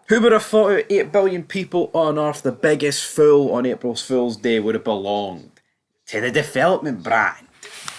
Who would have thought out 8 billion people on Earth, the biggest fool on April Fool's Day would have belonged to the development brand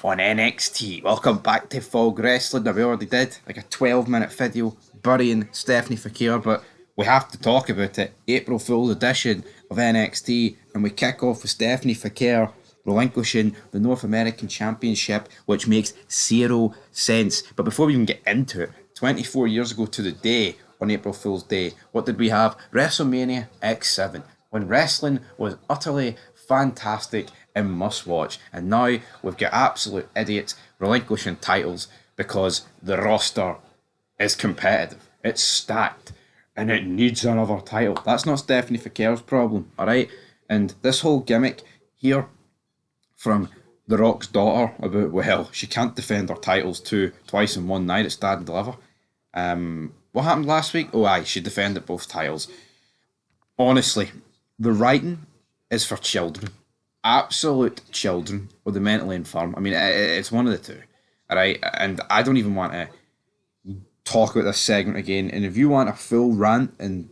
on NXT? Welcome back to Fog Wrestling. Now, we already did like a 12-minute video burying Stephanie Fakir, but we have to talk about it. April Fool's edition of NXT, and we kick off with Stephanie Fakir relinquishing the North American Championship, which makes zero sense. But before we even get into it, 24 years ago to the day, on April Fool's Day, what did we have? WrestleMania X7, when wrestling was utterly fantastic and must watch. And now we've got absolute idiots relinquishing titles because the roster is competitive. It's stacked and it needs another title. That's not Stephanie Fakir's problem, alright? And this whole gimmick here from The Rock's daughter about, well, she can't defend her titles twice in one night at Stand and Deliver. What happened last week? Oh, aye, she defended both titles. Honestly, the writing is for children. Absolute children or the mentally infirm. I mean, it's one of the two. Alright? And I don't even want to talk about this segment again. And if you want a full rant and,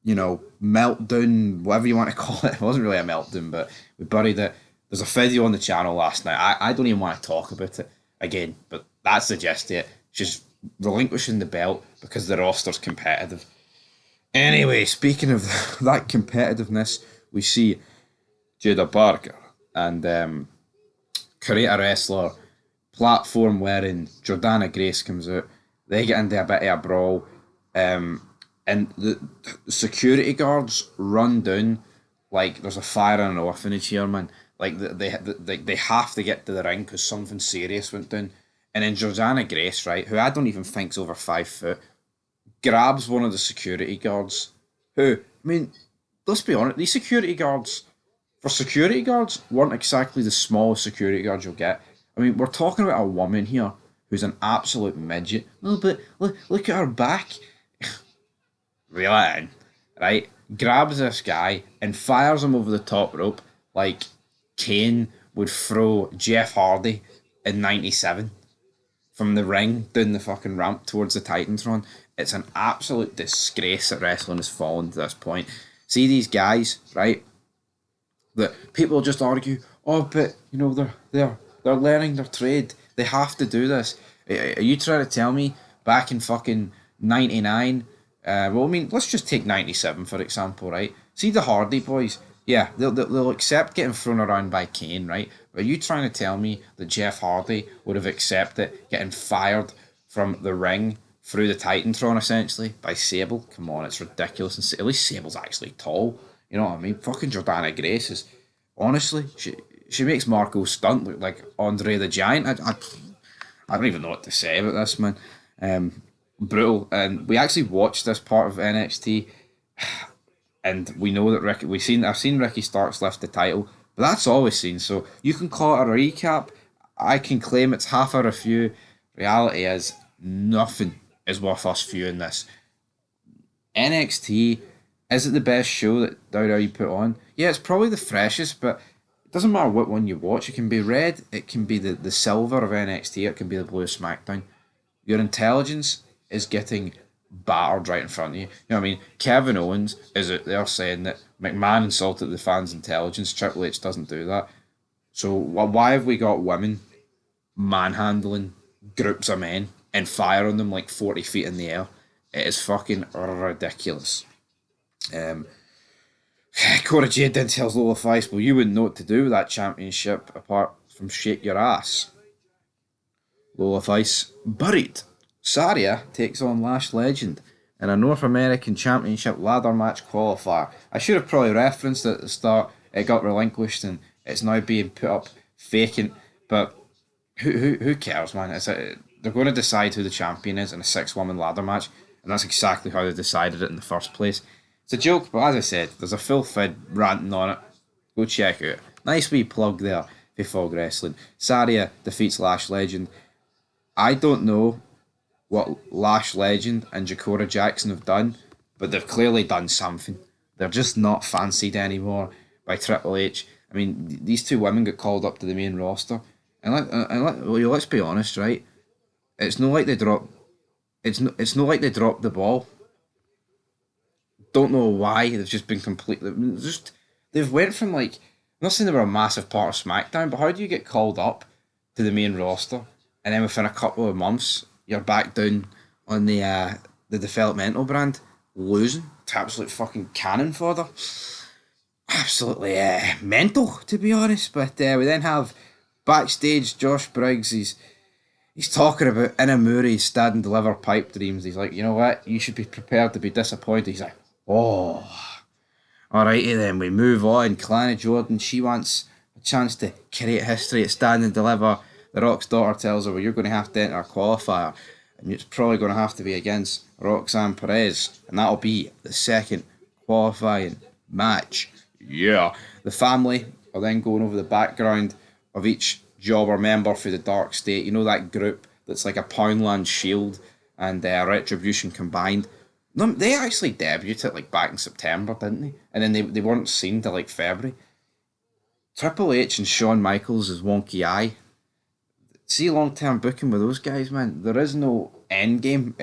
meltdown, whatever you want to call it, it wasn't really a meltdown, but we buried it. There's a video on the channel last night. I don't even want to talk about it again, but that's the gist of it. She's relinquishing the belt because the roster's competitive. Anyway, speaking of that competitiveness, we see Judah Parker and Creator Wrestler platform wearing Jordana Grace comes out. They get into a bit of a brawl, and the security guards run down like there's a fire in an orphanage here, man. Like they have to get to the ring because something serious went down. And then Jordana Grace, right, who I don't even think's over 5 foot, grabs one of the security guards. Who, I mean, let's be honest, these security guards, for security guards, weren't exactly the smallest security guards you'll get. I mean, we're talking about a woman here who's an absolute midget. Oh, but look at her back. Reel it in, right? Grabs this guy and fires him over the top rope like Kane would throw Jeff Hardy in '97 from the ring down the fucking ramp towards the Titantron. It's an absolute disgrace that wrestling has fallen to this point. See these guys, right? That people just argue, oh, but they're learning their trade. They have to do this. Are you trying to tell me back in fucking '99? Well, I mean, let's just take '97 for example, right? See the Hardy Boys. Yeah, they'll accept getting thrown around by Kane, right? But are you trying to tell me that Jeff Hardy would have accepted getting fired from the ring through the Titantron essentially by Sable? Come on, it's ridiculous. And at least Sable's actually tall. You know what I mean? Fucking Jordana Grace is honestly she makes Marco Stunt look like Andre the Giant. I don't even know what to say about this, man. Brutal. And we actually watched this part of NXT, and we know that I've seen Ricky Starks lift the title, but that's all we've seen. So you can call it a recap. I can claim it's half a review. Reality is nothing is worth us viewing this. NXT, is it the best show that WWE put on? Yeah, it's probably the freshest, but it doesn't matter what one you watch. It can be red, it can be the silver of NXT, it can be the blue of SmackDown. Your intelligence is getting battered right in front of you. You know what I mean? Kevin Owens is out there saying that McMahon insulted the fans' intelligence. Triple H doesn't do that. So why have we got women manhandling groups of men and firing them like 40 feet in the air? It is fucking ridiculous. Um, Cora Jade then tells Lola Feist, well, you wouldn't know what to do with that championship apart from shake your ass. Lola Feist buried. Saria takes on Lash Legend in a North American Championship ladder match qualifier. I should have probably referenced it at the start. It got relinquished and it's now being put up vacant. But who cares, man? They're going to decide who the champion is in a 6-woman ladder match, and that's exactly how they decided it in the first place. It's a joke, but as I said, there's a full fed ranting on it. Go check it out. Nice wee plug there for Fog Wrestling. Saria defeats Lash Legend. I don't know what Lash Legend and Jakora Jackson have done, but they've clearly done something. They're just not fancied anymore by Triple H. I mean, these two women got called up to the main roster, and let's be honest, right? It's not like they dropped. It's not like they dropped the ball. Don't know why. They've just been completely just. They've went from like. I'm not saying they were a massive part of SmackDown, but how do you get called up to the main roster, and then within a couple of months you're back down on the developmental brand, losing to absolute fucking cannon fodder. Absolutely mental, to be honest. But we then have backstage Josh Briggs. He's talking about Inamuri's stand and deliver pipe dreams. He's like, you know what? You should be prepared to be disappointed. He's like, oh, alrighty then. We move on. Kalani Jordan, she wants a chance to create history at stand and deliver. The Rock's daughter tells her, well, you're going to have to enter a qualifier. And it's probably going to have to be against Roxanne Perez. And that'll be the second qualifying match. Yeah. The family are then going over the background of each jobber member for the Dark State. You know that group that's like a Poundland Shield and Retribution combined? No, they actually debuted like back in September, didn't they? And then they weren't seen till like February. Triple H and Shawn Michaels is wonky eye. See long-term booking with those guys, man. There is no end game.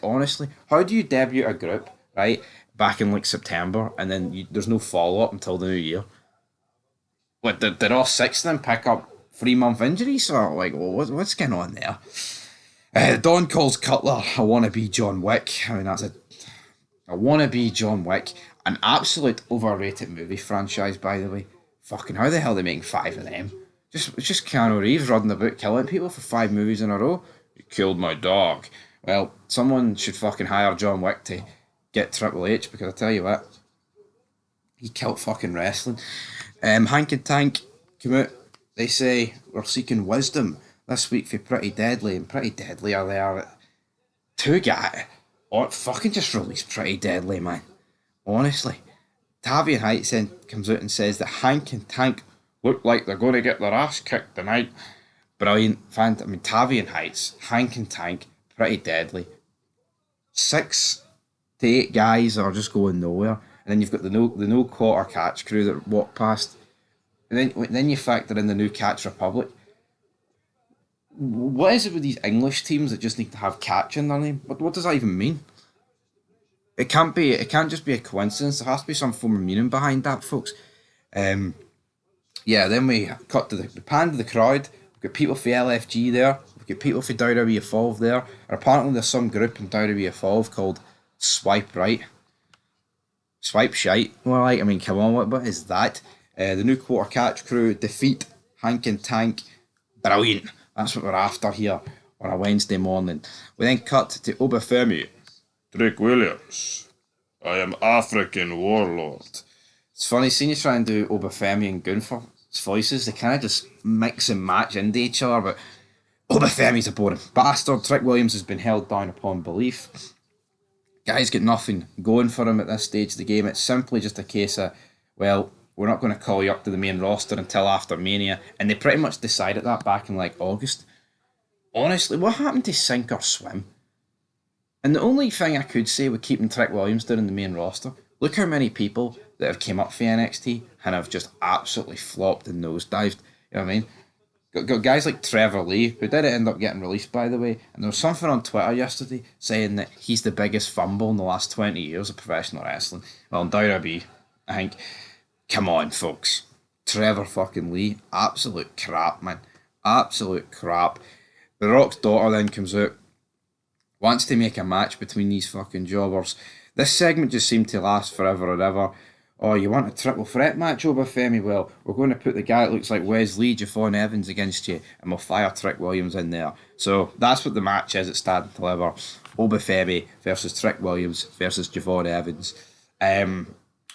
Honestly, how do you debut a group, right, back in like September, and then there's no follow-up until the new year? What, did all six of them pick up 3-month injuries? Or like, what's going on there? Don calls Cutler I wanna be John Wick. I mean, that's I wanna be John Wick. An absolute overrated movie franchise, by the way. Fucking how the hell are they making 5 of them? It's just Keanu Reeves running about killing people for 5 movies in a row. You killed my dog. Well, someone should fucking hire John Wick to get Triple H, because I tell you what, he killed fucking wrestling. Hank and Tank come out. They say we're seeking wisdom this week for Pretty Deadly, and Pretty Deadly are there. 2 guys. Or fucking just release Pretty Deadly, man. Honestly. Tavian Heights then comes out and says that Hank and Tank look like they're going to get their ass kicked tonight. Brilliant. I mean, Tavian Heights, Hank and Tank, Pretty Deadly. 6 to 8 guys are just going nowhere. And then you've got the no quarter catch crew that walk past. And then you factor in the new Catch Republic. What is it with these English teams that just need to have catch in their name? What does that even mean? It can't just be a coincidence. There has to be some form of meaning behind that, folks. Yeah, then we cut to the pan to the crowd. We've got people for LFG there. We've got people for WWE Evolve there. And apparently there's some group in WWE Evolve called Swipe Right. Swipe Shite. Well, like, I mean, come on, what is that? The new quarter catch crew defeat Hank and Tank. Brilliant. That's what we're after here on a Wednesday morning. We then cut to Obafemi. Drake Williams. I am African Warlord. It's funny seeing you try and do Obafemi and Gunther's voices. They kind of just mix and match into each other, but Obafemi's a boring bastard. Trick Williams has been held down upon belief. Guy's got nothing going for him at this stage of the game. It's simply just a case of, well, we're not going to call you up to the main roster until after Mania. And they pretty much decided that back in like August. Honestly, what happened to Sink or Swim? And the only thing I could say with keeping Trick Williams down in the main roster, look how many people that have came up for NXT and have just absolutely flopped and nosedived. You know what I mean? Got guys like Trevor Lee, who did end up getting released, by the way, and there was something on Twitter yesterday saying that he's the biggest fumble in the last 20 years of professional wrestling. Well, in WWE, I think, come on, folks. Trevor fucking Lee, absolute crap, man. Absolute crap. The Rock's daughter then comes out, wants to make a match between these fucking jobbers. This segment just seemed to last forever and ever. Oh, you want a triple threat match over Femi? Well, we're going to put the guy that looks like Wes Lee, Javon Evans against you, and we'll fire Trick Williams in there. So that's what the match is at Stand and Deliver. Obafemi versus Trick Williams versus Javon Evans.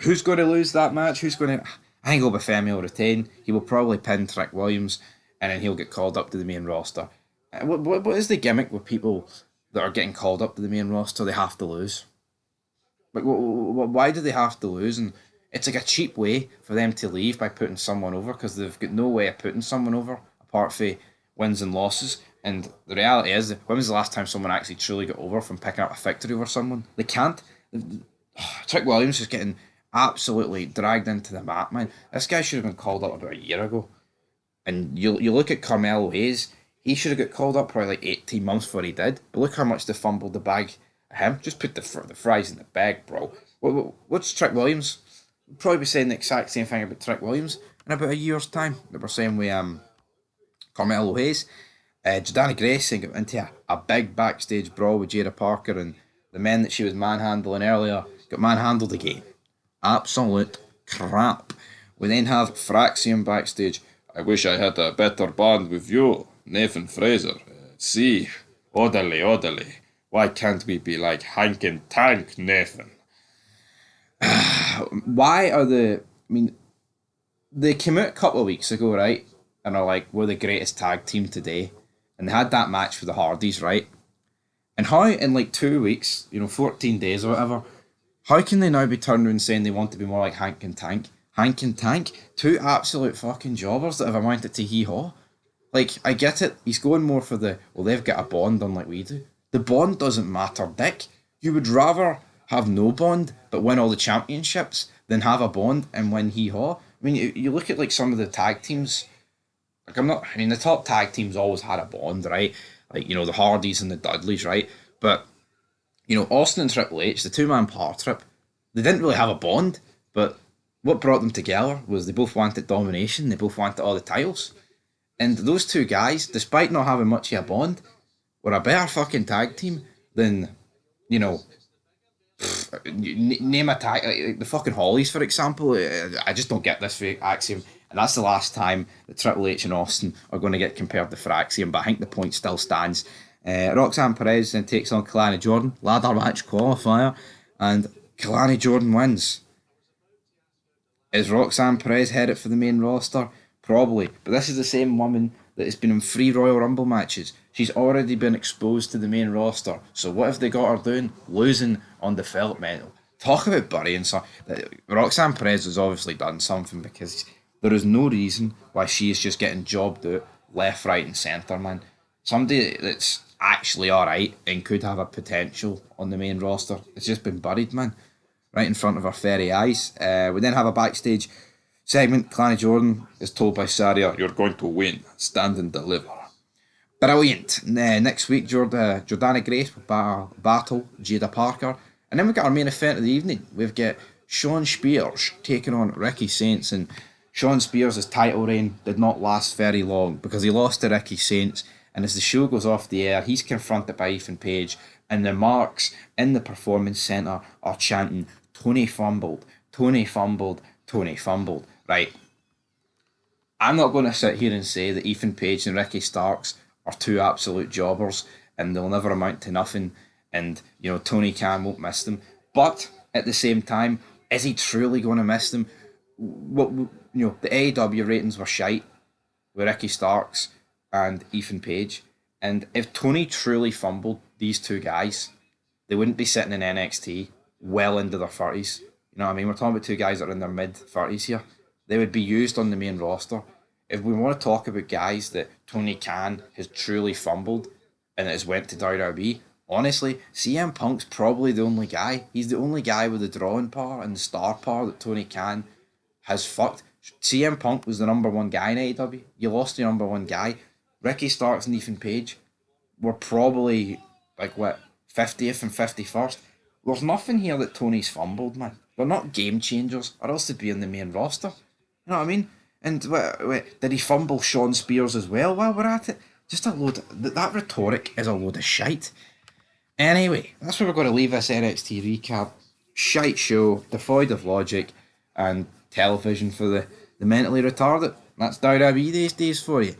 Who's going to lose that match? I think Obafemi will retain. He will probably pin Trick Williams, and then he'll get called up to the main roster. What is the gimmick with people that are getting called up to the main roster? They have to lose. Like, why do they have to lose? And it's like a cheap way for them to leave by putting someone over, because they've got no way of putting someone over apart from wins and losses. And the reality is, when was the last time someone actually truly got over from picking up a victory over someone? They can't. Trick Williams is getting absolutely dragged into the mat, man. This guy should have been called up about a year ago. And you look at Carmelo Hayes, he should have got called up probably like 18 months before he did. But look how much they fumbled the bag at him. Just put the fries in the bag, bro. What's Trick Williams? We'll probably be saying the exact same thing about Trick Williams in about a year's time that we're saying with Carmelo Hayes. Jordana Grayson got into a big backstage brawl with Jada Parker, and the men that she was manhandling earlier got manhandled again. Absolute crap. We then have Fraxium backstage. I wish I had a better bond with you, Nathan Fraser. See, orderly. Why can't we be like Hank and Tank, Nathan? Why are the. I mean, they came out a couple of weeks ago, right? And are like, we're the greatest tag team today. And they had that match with the Hardys, right? And how in like 2 weeks, 14 days or whatever, how can they now be turning around saying they want to be more like Hank and Tank? Hank and Tank, two absolute fucking jobbers that have amounted to hee-haw. Like, I get it, he's going more for they've got a bond unlike we do. The bond doesn't matter, dick. You would rather have no bond but win all the championships than have a bond and win hee-haw. I mean, you look at like some of the tag teams. Like the top tag teams always had a bond, right? Like, the Hardys and the Dudleys, right? But, Austin and Triple H, the two-man power trip, they didn't really have a bond, but what brought them together was they both wanted domination, they both wanted all the titles. And those two guys, despite not having much of a bond, were a better fucking tag team than, name a tag, like the fucking Hollies, for example. I just don't get this Axiom. And that's the last time that Triple H and Austin are going to get compared to Fraxium, but I think the point still stands. Roxanne Perez then takes on Kalani Jordan, ladder match qualifier, and Kalani Jordan wins. Is Roxanne Perez headed for the main roster? Probably, but this is the same woman that has been in 3 Royal Rumble matches. She's already been exposed to the main roster, so what have they got her doing? Losing on developmental. Talk about burying something. Roxanne Perez has obviously done something, because there is no reason why she is just getting jobbed out left, right, and centre, man. Somebody that's actually alright and could have a potential on the main roster. It's just been buried, man. Right in front of our very eyes. We then have a backstage segment. Kalani Jordan is told by Saria, "You're going to win. Stand and deliver." Brilliant. Next week, Jordana Grace will battle Jada Parker. And then we've got our main event of the evening. We've got Sean Spears taking on Ricky Saints, and Sean Spears' title reign did not last very long because he lost to Ricky Saints, and as the show goes off the air, he's confronted by Ethan Page, and the marks in the Performance Centre are chanting, "Tony fumbled, Tony fumbled, Tony fumbled." Right. I'm not going to sit here and say that Ethan Page and Ricky Starks are two absolute jobbers and they'll never amount to nothing, and Tony Khan won't miss them. But at the same time, is he truly going to miss them? The AEW ratings were shite with Ricky Starks and Ethan Page, and if Tony truly fumbled these two guys, they wouldn't be sitting in NXT well into their 30s. You know what I mean? We're talking about two guys that are in their mid-30s here. They would be used on the main roster. If we want to talk about guys that Tony Khan has truly fumbled and has went to WWE, honestly, CM Punk's probably the only guy. He's the only guy with the drawing power and the star power that Tony Khan has fucked. CM Punk was the number one guy in AEW. You lost the number one guy. Ricky Starks and Ethan Page were probably 50th and 51st. There's nothing here that Tony's fumbled, man. They're not game changers, or else they'd be in the main roster. You know what I mean? And did he fumble Sean Spears as well while we're at it? Just a load. That rhetoric is a load of shite. Anyway, that's where we're going to leave this NXT recap. Shite show, devoid of logic, and television for the mentally retarded. That's WWE these days for you.